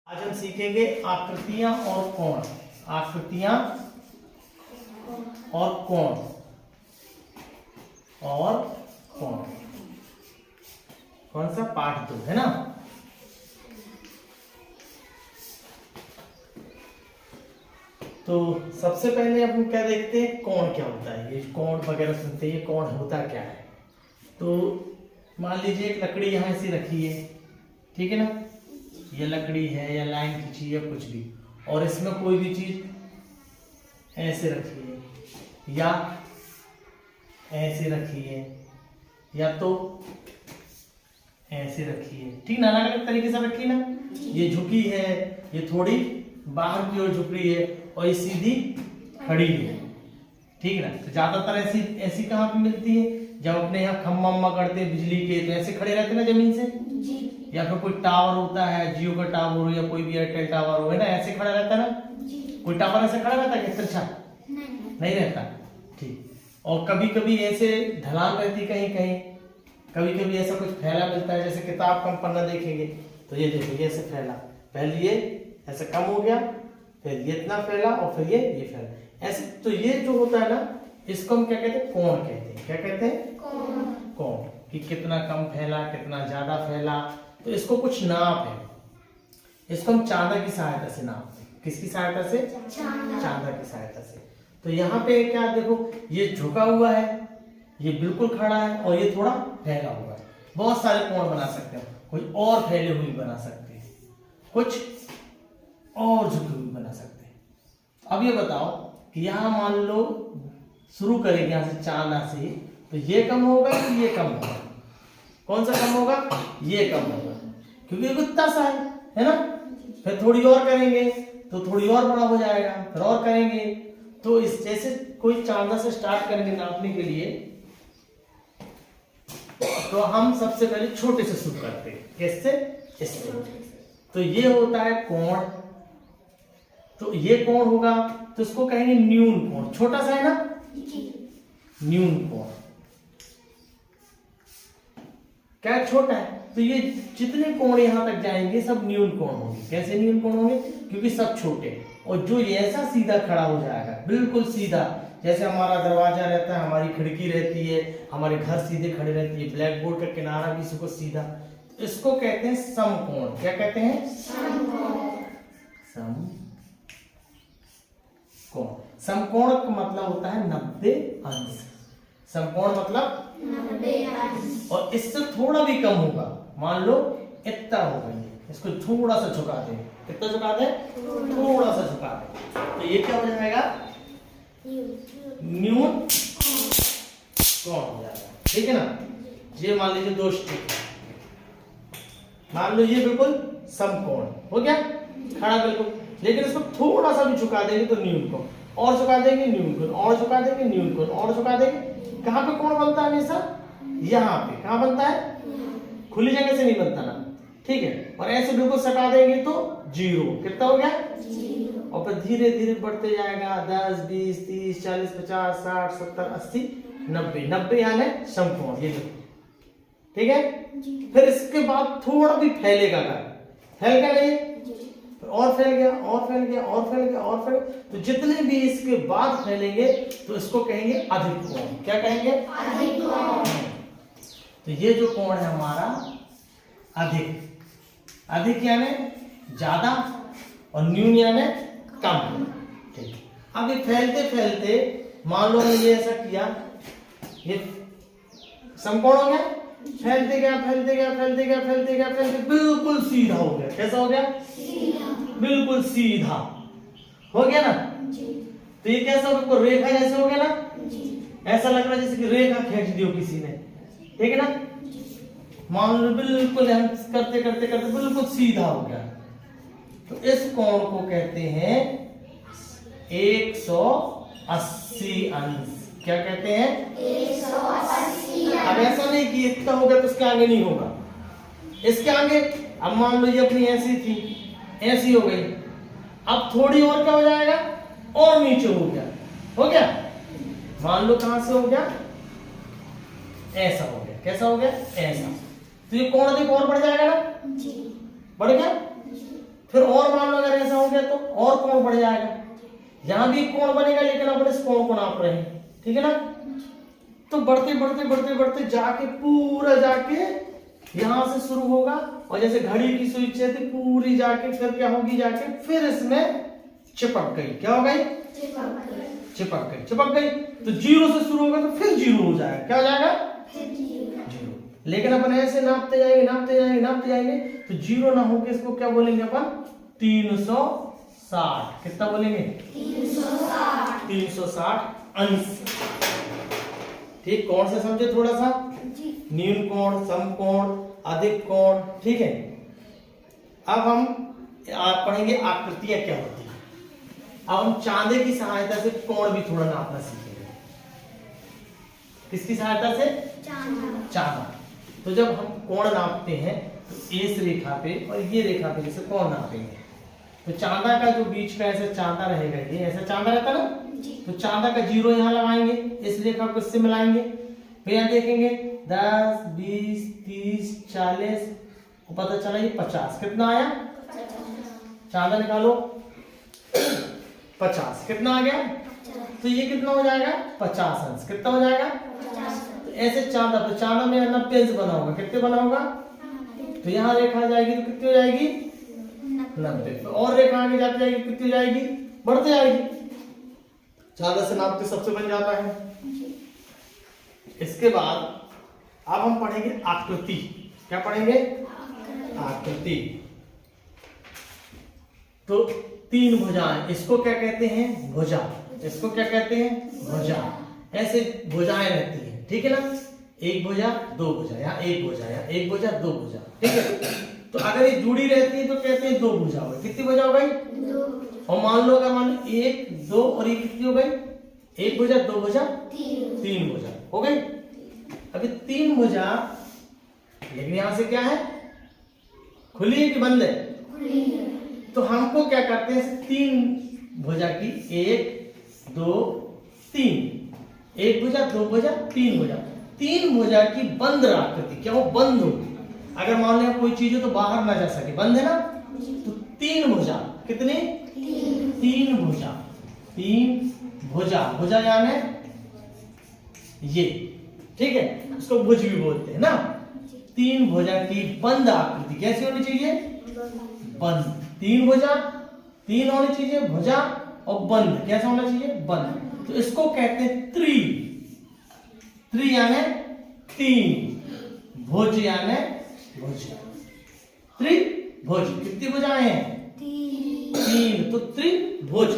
आज हम सीखेंगे आकृतियां और कोण। आकृतियां और कोण और कोण। कौन सा? पाठ 2 है ना। तो सबसे पहले अपन क्या देखते हैं, कोण क्या होता है। ये कोण वगैरह सुनते हैं, कोण होता क्या है। तो मान लीजिए एक लकड़ी यहां ऐसी रखी है, ठीक है ना। ये लकड़ी है या लाइन खींची या कुछ भी, और इसमें कोई भी चीज ऐसे रखी है या ऐसे रखी है या तो ऐसे रखी है, ठीक ना। अलग अलग तरीके से रखी ना। ये झुकी है, ये थोड़ी बाहर की ओर झुक रही है, और ये सीधी खड़ी है, ठीक है ना। तो ज्यादातर ऐसी ऐसी कहाँ पे मिलती है, जब अपने यहाँ खम्मा वम्मा करते हैं बिजली के, तो ऐसे खड़े रहते हैं ना जमीन से जी। या फिर कोई टावर होता है, जियो का टावर हो या कोई भी एयरटेल टावर हो, है ना, ऐसे खड़ा रहता है ना जी। कोई टावर ऐसे खड़ा रहता है क्या? नहीं रहता, ठीक। और कभी कभी ऐसे ढलान रहती कहीं कहीं, कभी कभी ऐसा कुछ फैला मिलता है, जैसे किताब का पन्ना देखेंगे तो ये देखो, ये ऐसे फैला, पहले ये ऐसे कम हो गया, फिर ये इतना फैला, और फिर ये फैला ऐसे। तो ये जो होता है ना, इसको हम क्या कहते हैं? कोण कहते हैं। क्या कहते हैं? कोण। कि कितना कम फैला, कितना ज्यादा फैला। तो इसको कुछ नाप है, इसको हम चांदा की सहायता से नापते हैं। किसकी सहायता से? चांदा की सहायता से। तो यहाँ पे क्या देखो, ये झुका हुआ है, ये बिल्कुल खड़ा है, और ये थोड़ा फैला हुआ है। बहुत सारे कोण बना सकते हैं, कुछ और फैले हुए बना सकते हैं, कुछ और झुके हुए बना सकते हैं। अब ये बताओ कि यहाँ मान लो शुरू करेंगे यहाँ से चांदा से, तो ये कम होगा कि ये कम होगा? कौन सा कम होगा? ये कम होगा, क्योंकि ये इतना सा है ना। फिर थोड़ी और करेंगे तो थोड़ी और बड़ा हो जाएगा, फिर और करेंगे। तो इस जैसे कोई चांदा से स्टार्ट करेंगे नापने के लिए, तो हम सबसे पहले छोटे से शुरू करते हैं। कैसे? इससे। तो ये होता है कोण। तो ये कोण होगा, तो इसको कहेंगे न्यून कोण। छोटा सा है ना, न्यून कोण। क्या छोटा है, तो ये जितने कोण यहां तक जाएंगे सब न्यून कोण होंगे। कैसे न्यून कोण होंगे? क्योंकि सब छोटे। और जो ऐसा सीधा खड़ा हो जाएगा, बिल्कुल सीधा, जैसे हमारा दरवाजा रहता है, हमारी खिड़की रहती है, हमारे घर सीधे खड़े रहती है, ब्लैक बोर्ड का किनारा भी इसको सीधा, इसको कहते हैं समकोण। क्या कहते हैं? समकोण। समकोण का मतलब होता है 90 अंश। समकोण मतलब 90 अंश। और इससे थोड़ा भी कम होगा, मान लो इतना हो गई, इसको थोड़ा सा झुका दे। कितना झुका दे? थोड़ा सा झुका दे, तो ये क्या हो जाएगा? न्यून कोण हो जाएगा, ठीक है ना। ये मान लीजिए 2 स्टिक है, मान लो ये बिल्कुल समकोण हो गया, खड़ा बिल्कुल। लेकिन इसको थोड़ा सा भी झुका देंगे तो न्यून कोण, और झुका देंगे न्यून कोण, और झुका देंगे न्यून कोण, और झुका देंगे। कहां पे कोण बनता है हमेशा? यहाँ पे। कहां बनता है? खुली जगह से नहीं बनता ना, ठीक है। और ऐसे बिल्कुल सटा देंगे तो 0। कितना हो गया? 0। और फिर धीरे धीरे बढ़ते जाएगा, 10 20 30 40 50 60 70 80 90। 90 यानी समकोण, ये देखो, ठीक है। फिर इसके बाद थोड़ा भी फैलेगा, फैल गया नहीं, और फैल गया, और फैल गया, और फैल गया, और फैल गया। तो जितने भी इसके बाद फैलेंगे तो इसको कहेंगे अधिक कोण। क्या कहेंगे? अधिक कोण। तो ये जो कोण है हमारा अधिक, अधिक यानी ज्यादा, और न्यून यानी कम, ठीक। अब ये फैलते फैलते मान लो ये ऐसा किया, ये समकोण हो गया, फैलते गया, फैलते गया, फैलते गया, फैलते गया, फैलते बिल्कुल सीधा हो गया। कैसा हो गया? बिल्कुल सीधा हो गया ना। तो ये कैसा हो गया? रेखा जैसे हो गया ना, ऐसा लग रहा है जैसे कि रेखा खींच दी हो किसी ने, ठीक है ना। मान लो बिल्कुल हम करते करते करते बिल्कुल सीधा हो गया। तो इस कोण को कहते हैं 180 अंश। क्या कहते हैं? 180 अंश। अब ऐसा नहीं कि इतना हो गया तो इसके आगे नहीं होगा, इसके आगे। अब मान लो ये अपनी ऐसी थी, ऐसी हो गई, अब थोड़ी और क्या हो जाएगा? और नीचे हो गया, हो गया। मान लो कहां से हो गया? ऐसा हो गया। कैसा हो गया? ऐसा। तो ये कोण अधिक और बढ़ जाएगा ना, बढ़ गया। फिर और मान लो अगर ऐसा हो गया तो और कोण बढ़ जाएगा, यहाँ भी कोण बनेगा लेकिन अपन इस कोण को नाप रहे हैं, ठीक है ना। तो बढ़ते बढ़ते बढ़ते बढ़ते जाके पूरा जाके यहां से शुरू होगा और जैसे घड़ी की सुई थी पूरी जाके फिर क्या होगी, जाके फिर इसमें चिपक गई। क्या हो गई? चिपक गई। चिपक गई तो 0 से शुरू होगा तो फिर 0 हो जाएगा। क्या हो जाएगा? 0। लेकिन अपन ऐसे नापते जाएंगे नापते जाएंगे नापते जाएंगे तो 0 ना होके इसको क्या बोलेंगे अपन? 360। कितना बोलेंगे? 360 अंश। ठीक, कौन से समझे थोड़ा सा? न्यून कोण, समकोण, अधिक कोण, ठीक है। अब हम पढ़ेंगे आकृतियां क्या होती है। अब हम चांदे की सहायता से कोण भी थोड़ा नापना सीखेंगे। किसकी सहायता से? चांदा। तो जब हम कोण नापते हैं तो इस रेखा पे और ये रेखा पे जैसे कोण नापेंगे तो चांदा का जो बीच का ऐसा चांदा रहेगा, ये ऐसा चांदा रहता ना, तो चांदा का 0 यहाँ लगाएंगे, इस रेखा को इससे मिलाएंगे, फिर यहाँ देखेंगे 10, 20, 30, 40, पता चला ये 50। कितना आया? चांदा निकालो 50। कितना आ गया? तो ये कितना हो जाएगा? 50 अंश। कितना हो जाएगा? तो ऐसे चांदा, तो चांदा में 90 अंश बना होगा। कितने बना होगा? तो यहाँ रेखा जाएगी तो कितनी हो जाएगी? 90। तो और रेखा आगे जाती जाएगी, कितनी हो जाएगी? बढ़ती जाएगी। चांदा से नापते सबसे बन जाता है। इसके बाद अब हम पढ़ेंगे आकृति। क्या पढ़ेंगे? आकृति। तो 3 भुजाएं, इसको क्या कहते हैं? भुजा। इसको क्या कहते हैं? भुजा। ऐसे भुजाएं रहती हैं, ठीक है ना। एक भुजा, दो भुजा, यहाँ एक भुजा, यहाँ एक भुजा, दो भुजा, ठीक है। तो अगर ये जुड़ी रहती है तो कहते हैं 2 भुजा हो गई। कितनी भुजा हो गई? 2। और मान लो अगर मान लो 1, 2 और ये कितनी हो गई? 1 भुजा, 2 भुजा, 3 भुजा हो गई। अभी 3 भुजा, लेकिन यहां से क्या है? खुली है कि बंद है? खुली है। तो हमको क्या करते हैं? 3 भुजा की 1, 2, 3, 1 भुजा, 2 भुजा, 3 भुजा, 3 भुजा की बंद आकृति। क्या वो बंद हो? अगर मान लो कोई चीज हो तो बाहर ना जा सके, बंद है ना। तो 3 भुजा, कितनी? 3 भुजा। 3 भुजा, भुजा यानी ये, ठीक है, उसको भुज भी बोलते हैं ना। 3 भुजा की बंद आकृति कैसी होनी चाहिए? बंद। 3 भुजा, 3 होनी चाहिए भुजा और बंद कैसा होना चाहिए? बंद। तो इसको कहते हैं त्रि। त्रि यानी 3, भुज यानी भुज। त्रिभुज। कितनी भुजाएं हैं? 3। तो त्रिभुज,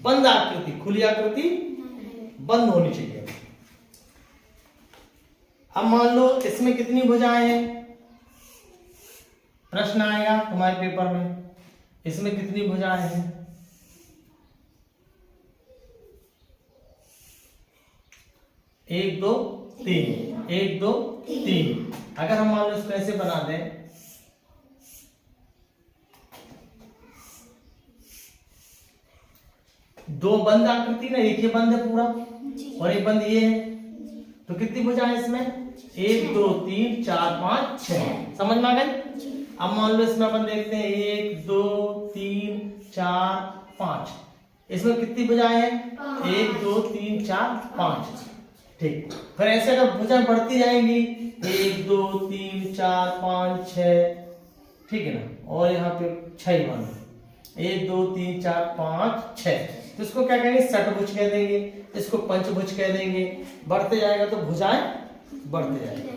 बंद आकृति, खुली आकृति बंद होनी चाहिए। अब मान लो इसमें कितनी भुजाएं हैं? प्रश्न आएगा तुम्हारे पेपर में, इसमें कितनी भुजाएं हैं? एक, दो, तीन। 1, 2, 3। अगर हम मान लो इसको ऐसे बना दें, दो बंद आकृति ना, एक ये बंद है पूरा और एक बंद ये है, तो कितनी भुजाएं इसमें? 1, 2, 3, 4, 5, 6। समझ में आ गई? अब मान लो इसमें अपन देखते हैं 1, 2, 3, 4, 5। इसमें कितनी भुजाएं हैं? 1, 2, 3, 4, 5। ठीक। फिर ऐसे अगर भुजाएं बढ़ती जाएंगी 1, 2, 3, 4, 5, 6, ठीक है ना। और यहाँ पे 6 मान लो 1, 2, 3, 4, 5, 6। तो इसको क्या कहेंगे? षटभुज कह देंगे, इसको पंचभुज कह देंगे। बढ़ते जाएगा तो भुजाएं बढ़ते जाएंगे।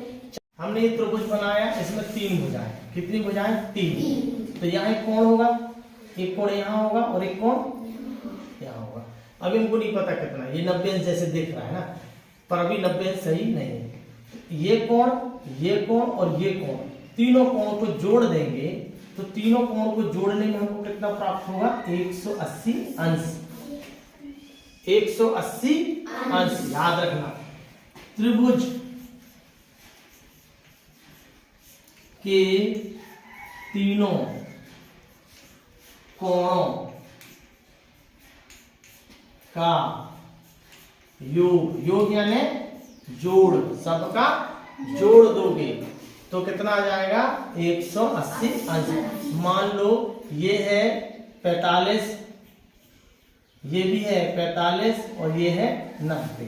हमने ये त्रिभुज बनाया, इसमें 3 भुजाएं। कितनी भुजाएं? 3। तो यहाँ एक कोण होगा, एक कोण यहाँ होगा और एक कोण यहाँ होगा। अभी हमको नहीं पता कितना, ये 90 अंश जैसे दिख रहा है ना, पर अभी 90 अंश सही नहीं है। ये कोण और ये कोण, तीनों कोणों को जोड़ देंगे तो तीनों कोणों को जोड़ने में हमको कितना प्राप्त होगा? 180 अंश। 180 अंश याद रखना। त्रिभुज के तीनों कोणों का योग, योग यानी जोड़, सबका जोड़ दोगे तो कितना आ जाएगा? 180 अंश। मान लो ये है 45, ये भी है 45 और ये है 90।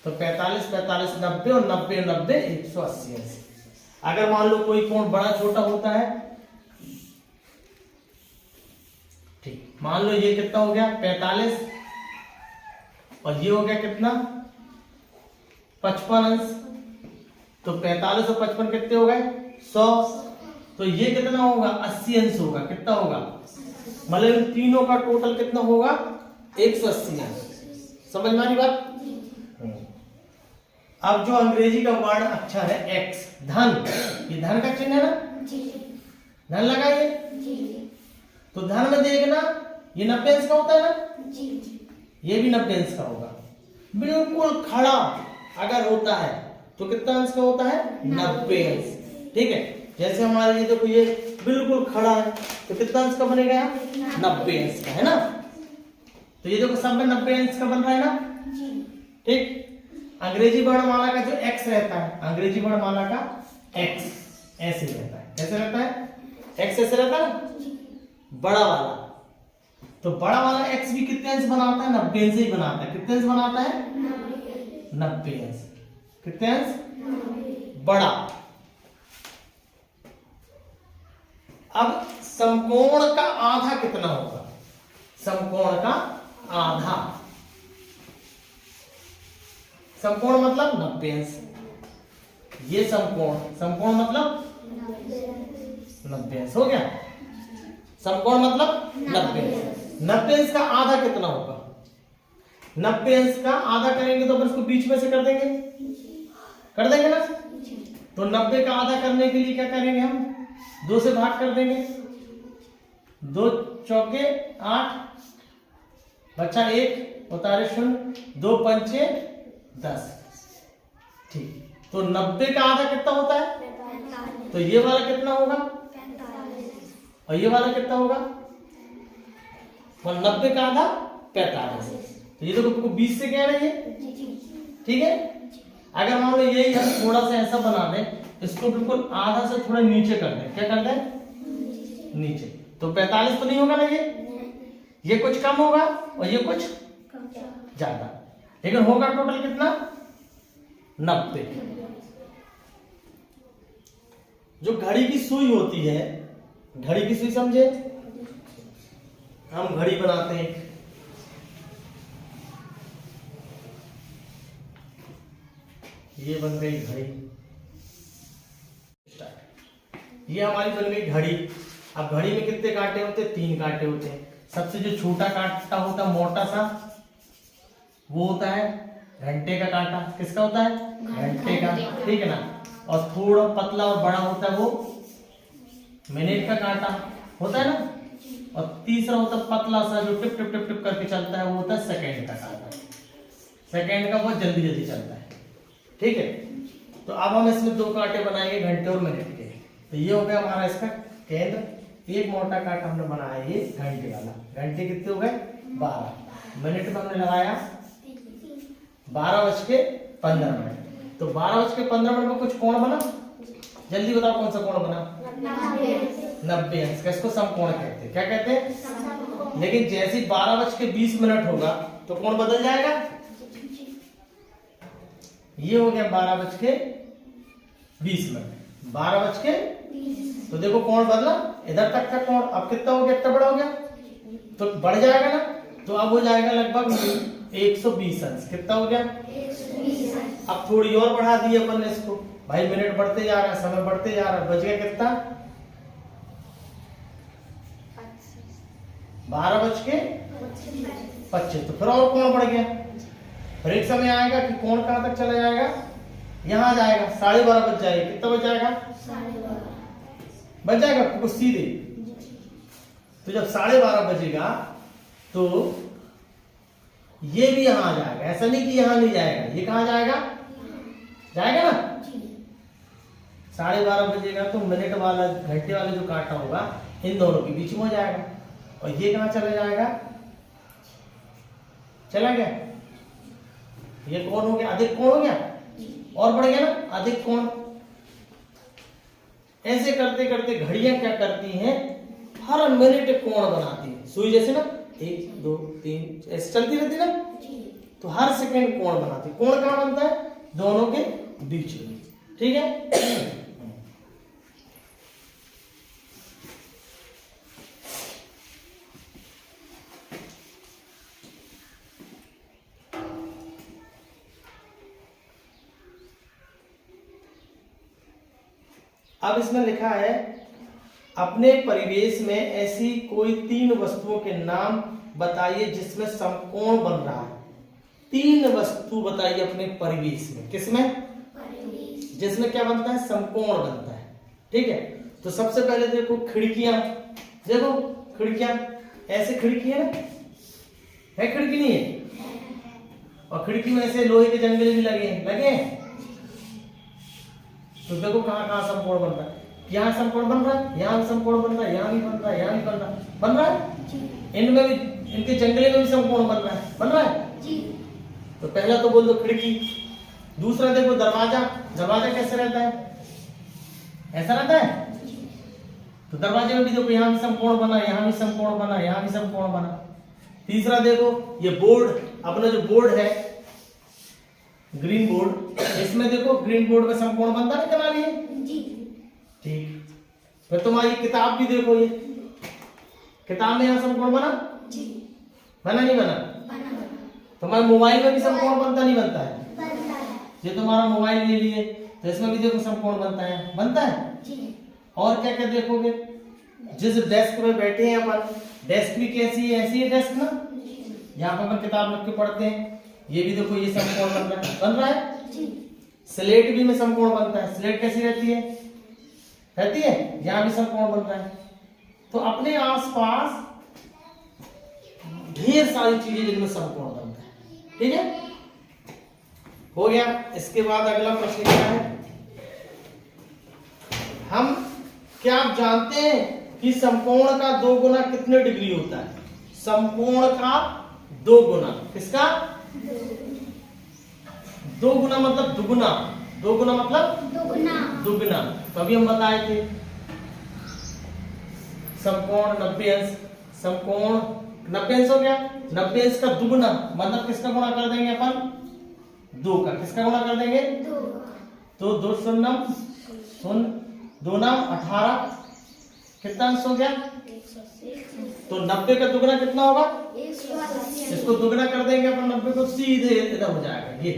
तो 45 45 90 और 90 90 180 80। अगर मान लो कोई कोण बड़ा छोटा होता है, ठीक, मान लो ये कितना हो गया 45 और ये हो गया कितना 55 अंश। तो 45 और 55 कितने हो गए 100। तो ये कितना होगा 80 अंश होगा। कितना होगा, मतलब इन तीनों का टोटल कितना होगा 180 अंश। समझ में आ रही बात। अब जो अंग्रेजी का वर्ण अक्षर है एक्स, धन, ये धन का चिन्ह है ना, धन लगाइए। तो धन में देखना ये 90 अंश का होता है ना, ये भी 90 अंश का होगा। बिल्कुल खड़ा अगर होता है तो कितना अंश का होता है 90 अंश। ठीक है, जैसे हमारे ये देखो ये बिल्कुल खड़ा है तो कितना अंश का बनेगा 90 अंश का, है ना। तो ये देखो सब में 90 अंश का बन रहा है ना। ठीक, अंग्रेजी वर्णमाला का जो एक्स रहता है, अंग्रेजी वर्णमाला का एक्स ऐसे रहता है। कैसे रहता है, एक्स ऐसे रहता है ना, बड़ा वाला। तो बड़ा वाला एक्स भी कितने अंश बनाता है 90 अंश ही बनाता है। कितने अंश बनाता है 90 अंश। कितने अंश, बड़ा। अब समकोण का आधा कितना होगा, समकोण का आधा, समकोण मतलब 90 अंश। ये समकोण, समकोण मतलब 90 अंश हो गया। समकोण मतलब 90 अंश। 90 अंश का आधा कितना होगा, 90 अंश का आधा करेंगे तो अपन इसको बीच में से कर देंगे, कर देंगे ना। तो 90 का आधा करने के लिए क्या करेंगे हम, 2 से भाग कर देंगे। 2 चौके 8, बचा 1, उतारे 0, 2 पंचे 10। ठीक, तो 90 का आधा कितना होता है, तो ये वाला कितना होगा और ये वाला कितना होगा, 90 का आधा 45। तो ये देखो 20 से क्या है ये, ठीक है। अगर मान लो यही हम थोड़ा सा ऐसा बना दें, इसको बिल्कुल आधा से थोड़ा नीचे कर दें, क्या कर दें नीचे, तो 45 तो नहीं होगा ना, ये कुछ कम होगा और ये कुछ ज्यादा, लेकिन होगा टोटल कितना 90। जो घड़ी की सुई होती है, घड़ी की सुई समझे, हम घड़ी बनाते हैं, ये बन गई घड़ी, ये हमारी बन गई घड़ी। अब घड़ी में कितने कांटे होते हैं, 3 कांटे होते हैं। सबसे जो छोटा कांटा होता है मोटा सा, वो होता है घंटे का कांटा। किसका होता है, घंटे का, ठीक है ना। और थोड़ा पतला और बड़ा होता है वो मिनट का कांटा होता है ना। और तीसरा होता है पतला सा जो टिप टिप टिप टिप करके चलता है, वो होता है सेकंड का कांटा। सेकंड का बहुत जल्दी जल्दी चलता है, ठीक है। तो अब हम इसमें 2 कांटे बनाएंगे, घंटे और मिनट के। तो ये हो गया हमारा इसका केंद्र। एक मोटा कांटा हमने बनाया ये घंटे वाला। घंटे कितने हो गए 12, मिनट में हमने लगाया 12:15। तो 12:15 में कुछ कोण बना, जल्दी बताओ कौन सा कोण बना, 90 अंश का। इसको समकोण कहते हैं। क्या कहते हैं, लेकिन जैसे 12:20 होगा तो कोण बदल जाएगा। ये हो गया 12:20, 12:20। तो देखो कोण बदला, इधर तक का कोण अब कितना हो गया, इतना बड़ा हो गया, तो बढ़ जाएगा ना। तो अब हो जाएगा लगभग 120 अंश। कितना हो गया 120 अंश। अब थोड़ी और बढ़ा दी अपन ने इसको, भाई मिनट बढ़ते जा रहा है, समय बढ़ते जा रहा है, बच गया कितना 12:25। तो फिर और कोण बढ़ गया। फिर एक समय आएगा कि कोण कहां तक चला जाएगा, यहां जाएगा, 12:30 बज जाएगा। कितना बच जाएगा 12:30 बच जाएगा कुछ सीधे। तो जब 12:30 बजेगा तो ये भी यहां आ जाएगा। ऐसा नहीं कि यहां नहीं जाएगा, ये कहां जाएगा, जाएगा ना। 12:30 बजेगा तो मिनट वाला, घंटे वाला जो कांटा होगा इन दोनों के बीच में हो जाएगा। और ये कहां चला जाएगा, चला गया। ये कोण हो गया, अधिक कोण हो गया, और बढ़ गया ना अधिक कोण। ऐसे करते करते घड़ियां क्या करती हैं, हर मिनट कोण बनाती है, सुई जैसे ना 1 2 3 ऐसे चलती रहती ना, तो हर सेकंड कोण बनाती है। कोण कहाँ बनता है? दोनों के बीच में, ठीक है। अब इसमें लिखा है अपने परिवेश में ऐसी कोई 3 वस्तुओं के नाम बताइए जिसमें समकोण बन रहा है। 3 वस्तु बताइए अपने परिवेश में, किसमें? जिसमें क्या बनता है? समकोण बनता है, ठीक है। तो सबसे पहले देखो खिड़कियां, देखो खिड़कियां, ऐसे खिड़की है ना, है खिड़की नहीं है? और खिड़की में ऐसे लोहे के जंगले भी लगे हैं। तो देखो कहाँ कहाँ समकोण बन रहा है। यहाँ समकोण बन रहा है, यहाँ भी समकोण बन रहा है, यहाँ भी बन रहा है, यहाँ भी बन रहा है। इनमें भी, इनके जंगले में भी समकोण बन रहा है। तो पहला तो बोल दो खिड़की। दूसरा देखो दरवाजा, दरवाजा कैसे रहता है? ऐसा रहता है। तो दरवाजे में भी देखो यहाँ भी समकोण बना, यहाँ भी समकोण बना, यहाँ भी समकोण बना। तीसरा देखो ये बोर्ड, अपना जो बोर्ड है ग्रीन बोर्ड, इसमें देखो ग्रीन बोर्ड में समकोण बनता है किनारे जी, ठीक। फिर तुम्हारी किताब भी देखो, ये किताब में यहाँ समकोण बना जी, बना नहीं बना? तुम्हारे मोबाइल में भी समकोण बनता नहीं बनता है? ये तुम्हारा मोबाइल ले लिए तो इसमें भी देखो समकोण बनता है जी। और क्या क्या देखोगे? जिस डेस्क पे बैठे हैं अपन, डेस्क भी कैसी है? ऐसी है डेस्क ना, यहाँ पर अपन किताब रख के पढ़ते हैं। ये भी देखो ये समकोण बन रहा है जी। स्लेट भी में समकोण बनता है। स्लेट कैसी रहती है? यहाँ भी समकोण बन रहा है। तो अपने आसपास ढेर सारी चीजें जिनमें समकोण बनता है, ठीक है। हो गया। इसके बाद अगला प्रश्न क्या है? हम क्या आप जानते हैं कि समकोण का 2 गुना कितने डिग्री होता है? समकोण का 2 गुना, किसका? 2 गुना मतलब दुगुना, 2 गुना मतलब दुगुना। तो अभी हम बताए थे समकोण 90 अंश, समकोण 90 अंश हो गया। 90 अंश का दुगुना मतलब किसका गुणा कर देंगे अपन? 2 का। किसका गुणा कर देंगे? 2। तो 2 शून्य 2 नाम 18, कितना अंश हो गया? तो 90 का दुगना कितना होगा? 180। इसको दुगना कर देंगे अपन 90 को, सीधे इधर हो जाएगा, ये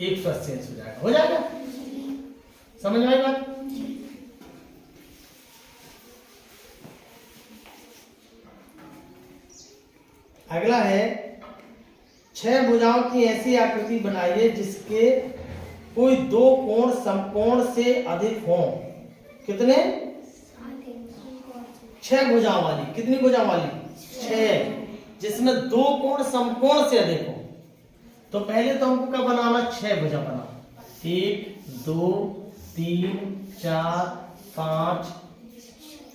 180 अंश हो जाएगा। हो जाएगा? समझ में आई बात? अगला है 6 भुजाओं की ऐसी आकृति बनाइए जिसके कोई 2 कोण समकोण से अधिक हों। कितने? 6 भुजाओं वाली। कितनी भुजाओं वाली? 6, जिसमें 2 कोण समकोण से अधिक हो। तो पहले तो हमको क्या बनाना? 6 भुजा बनाओ। 1 2 3 4 5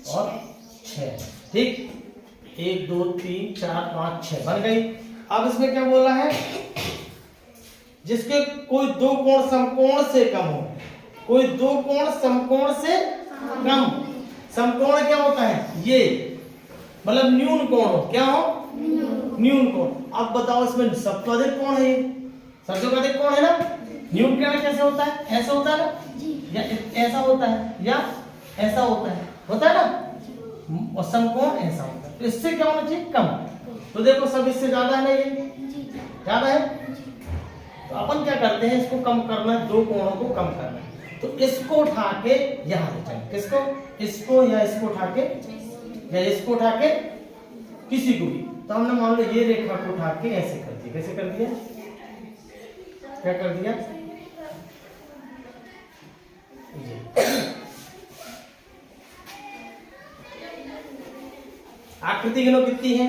और 6, ठीक। 1 2 3 4 5 6 बन गई। अब इसमें क्या बोला है? जिसके कोई 2 कोण समकोण से कम हो। कोई 2 कोण समकोण से कम। समकोण क्या होता है? ये मतलब न्यून कोण हो। क्या हो? न्यून कोण। अब बताओ इसमें सबसे अधिक कोण है? सबसे अधिक कोण है ना। न्यून कोण कैसे होता है? ऐसा होता है ना, या ऐसा होता है, या ऐसा होता है ना। और समकोण ऐसा होता है। तो इससे क्या होना चाहिए? कम। तो देखो सब इससे ज्यादा है ना, ये ज्यादा है। तो अपन क्या करते हैं? इसको कम करना है, 2 कोणों को कम करना है। तो इसको उठा के यहां ले जाएंगे। किसको? इसको, या इसको उठा के, या इसको उठा के, किसी को भी। तो हमने मान लो ये रेखा को उठा के ऐसे कर दिया। कैसे कर दिया? क्या कर दिया? आकृति गिनो कितनी है?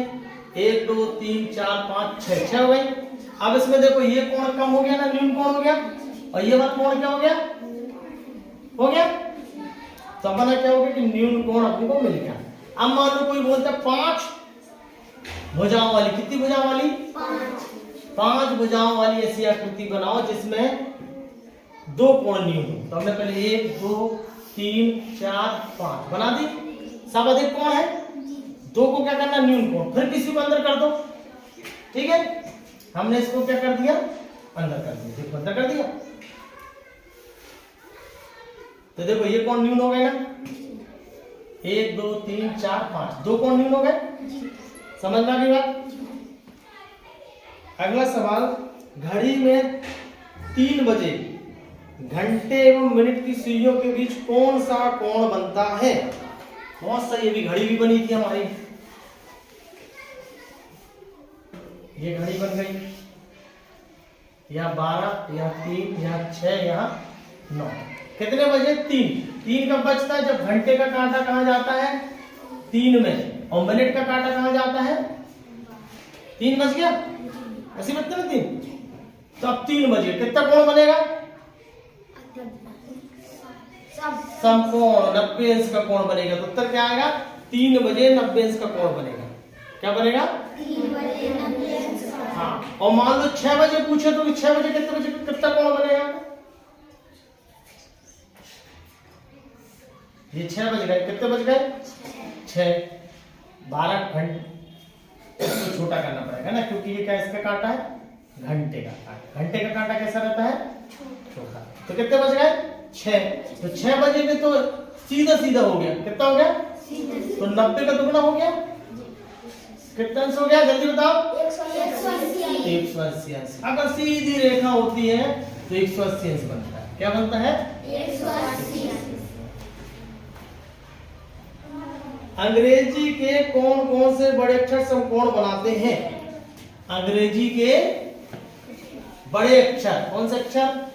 1 2 3 4 5 6 हो गई। अब इसमें देखो ये कोण कम हो गया ना, न्यून कोण हो गया, और ये वाला कोण क्या हो गया? तो अपना क्या हो गया कि न्यून कोण अपने को मिल गया। अब मान लो कोई बोलता है 5 भुजाओं वाली। कितनी भुजाओं वाली? 5 भुजाओं वाली ऐसी आकृति बनाओ जिसमें 2 कोण न्यून हो। तो हमने पहले 1 2 3 4 5 बना दी। सब अधिक कोण है दो को क्या करना, न्यून कोण, फिर किसी को अंदर कर दो, ठीक है। हमने इसको क्या कर दिया, अंदर कर दिया, देखो अंदर कर दिया। तो देखो ये कोण न्यून हो गए ना, 1 2 3 4 5, दो कोण न्यून हो गए, समझ में आ गई बात। अगला सवाल, घड़ी में 3 बजे घंटे एवं मिनट की सुइयों के बीच कौन सा कोण बनता है। बहुत सही, अभी घड़ी भी बनी थी हमारी, ये घड़ी बन गई, यहाँ 12, यहाँ 3, यहाँ 6, यहाँ 9, कितने बजे, 3 कब बजता है, जब घंटे का कांटा कहाँ जाता है, 3 में, और मिनट का कांटा कहाँ जाता है, 3 बज गया, ऐसे बजते ना 3, तो अब 3 बजे कितना कोण बनेगा, समकोण, 90 अंश का कोण बनेगा। तो उत्तर क्या आएगा, 3 बजे 90 अंश का कोण बनेगा। क्या बनेगा, 3 बजे 90 अंश का। हाँ, और मान लो 6 बजे पूछे तो 6 बजे कितने बजे कितना कोण बनेगा, ये 6 बज गए, कितने बज गए, 6, 12 घंटे, इसको छोटा करना पड़ेगा ना, क्योंकि ये क्या इसका कांटा है, घंटे का कांटा, घंटे का कांटा कैसा रहता है, छोटा। तो कितने बज गए, 6, तो 6 बजे में तो सीधा सीधा हो गया, कितना हो गया, तो 90 का दुगना हो गया, कितना अंश हो गया, जल्दी बताओ, 180 अंश। अगर सीधी रेखा होती है तो 180 अंश बनता है। क्या बनता है, 180। अंग्रेजी के कौन कौन से बड़े अक्षर समकोण बनाते हैं। अंग्रेजी के बड़े अक्षर, कौन से अक्षर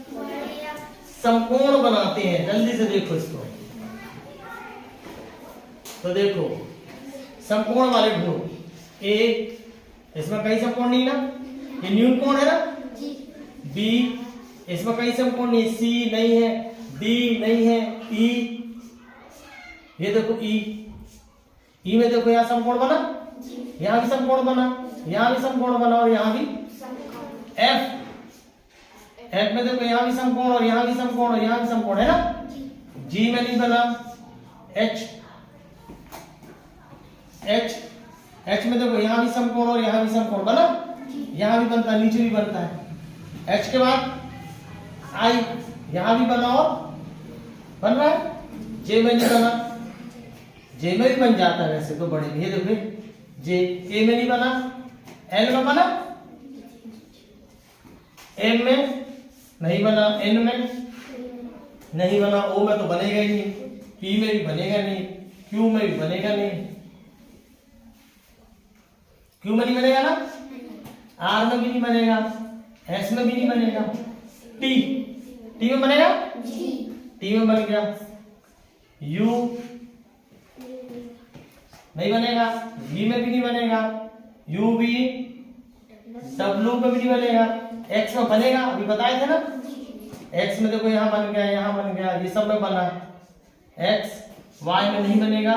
समकोण बनाते हैं, जल्दी से देखो इसको। तो देखो समकोण वाले ढूंढो, ए, इसमें कई समकोण नहीं ना, ये न्यून कोण है ना, बी, इसमें कई समकोण नहीं, सी नहीं है, डी नहीं है, ई, ये देखो ई में देखो यहाँ समकोण बना, यहाँ भी समकोण बना, यहाँ भी समकोण बना, और यहाँ भी एफ में देखो यहाँ भी समकोण, और यहाँ भी समकोण, और यहाँ भी समकोण है ना, जी में नहीं बना, एच में देखो यहाँ भी समकोण, और यहाँ भी समकोण बना, यहाँ भी बनता है, नीचे भी बनता है। एच के बाद आई, यहाँ भी बना और बन रहा है, जे में नहीं बना, जे में भी बन जाता है वैसे तो बड़े, ये देखो जे, ए में नहीं बना, एल में बना, एम में नहीं बना, एन में नहीं बना, ओ में तो बनेगा ही नहीं, पी में भी बनेगा नहीं, क्यू में भी बनेगा नहीं, क्यू में नहीं बनेगा ना, आर में भी नहीं बनेगा, एस में भी नहीं बनेगा, टी में बनेगा, टी में बन गया, यू नहीं बनेगा, वी में भी नहीं बनेगा, यू भी, डब्ल्यू में भी नहीं बनेगा, एक्स में बनेगा, अभी बताए थे ना, एक्स में देखो यहाँ बन गया, यहाँ बन गया, ये सब में बना, एक्स वाई में नहीं बनेगा,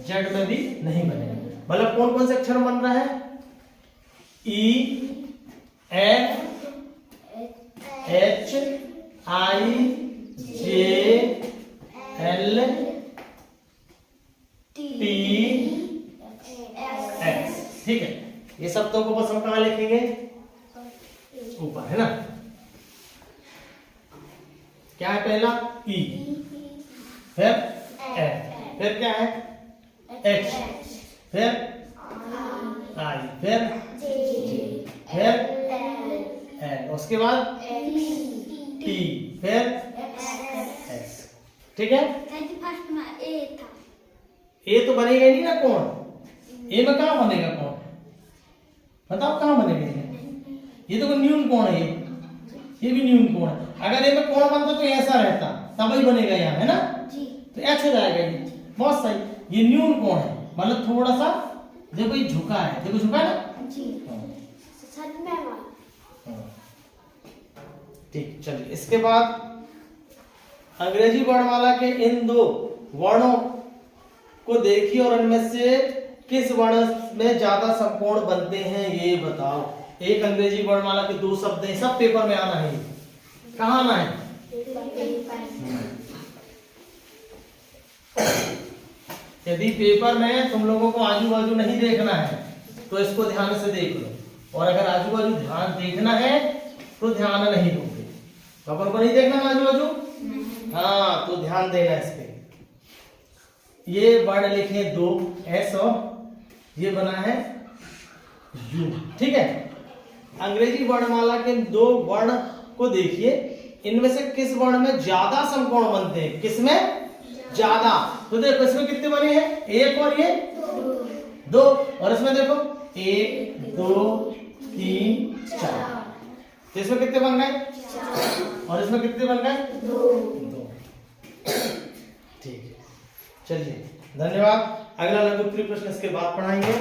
जेड में भी नहीं बनेगा। मतलब कौन कौन से अक्षर बन रहा है, ई, एफ, एच, आई, जे, एल, टी, एक्स, ठीक है। ये शब्दों को बस हम कहाँ लिखेंगे, ऊपर, है ना। क्या है पहला, ई, फिर एफ, फिर क्या है, एच, फिर आई, फिर एल, उसके बाद टी, फिर एक्स, ठीक है। फर्स्ट में ए था, ए तो बनेगा ही नहीं ना कोण, ए में कहाँ बनेगा कोण, बताओ कहाँ बनेगा ये तो न्यून कोण है, ये भी न्यून कोण है। अगर ए में कोण बनता तो ऐसा रहता, तब ही बनेगा यहाँ, है ना, तो एच हो जाएगा ये, बहुत सही। ये न्यून कोण है, मतलब थोड़ा सा देखो ये झुका है, देखो झुका है ना, ठीक। चलिए इसके बाद अंग्रेजी वर्णमाला के इन दो वर्णों को देखिए और इनमें से किस वर्ण में ज्यादा समकोण बनते हैं ये बताओ। एक अंग्रेजी वर्णमाला के दो शब्द हैं, सब पेपर में आना है, कहाँ आना है, यदि पेपर में तुम लोगों को आजू बाजू नहीं देखना है तो इसको ध्यान से देख लो, और अगर आजू बाजू ध्यान देखना है तो ध्यान नहीं दोगे। अपन को नहीं देखना आजू बाजू, हाँ तो ध्यान देना इस पे। ये वर्ड लिखे दो, एस और ये बना है यू, ठीक है। अंग्रेजी वर्णमाला के दो वर्ण को देखिए, इनमें से किस वर्ण में ज्यादा समकोण बनते हैं, किसमें ज्यादा। तो देखो इसमें कितने बने हैं, एक और ये दो, और इसमें देखो 1 2 3 4, तो इसमें कितने बन गए, और इसमें कितने बन गए, 2। ठीक है, चलिए धन्यवाद। अगला लघु उत्तरीय प्रश्न इसके बाद पढ़ाएंगे।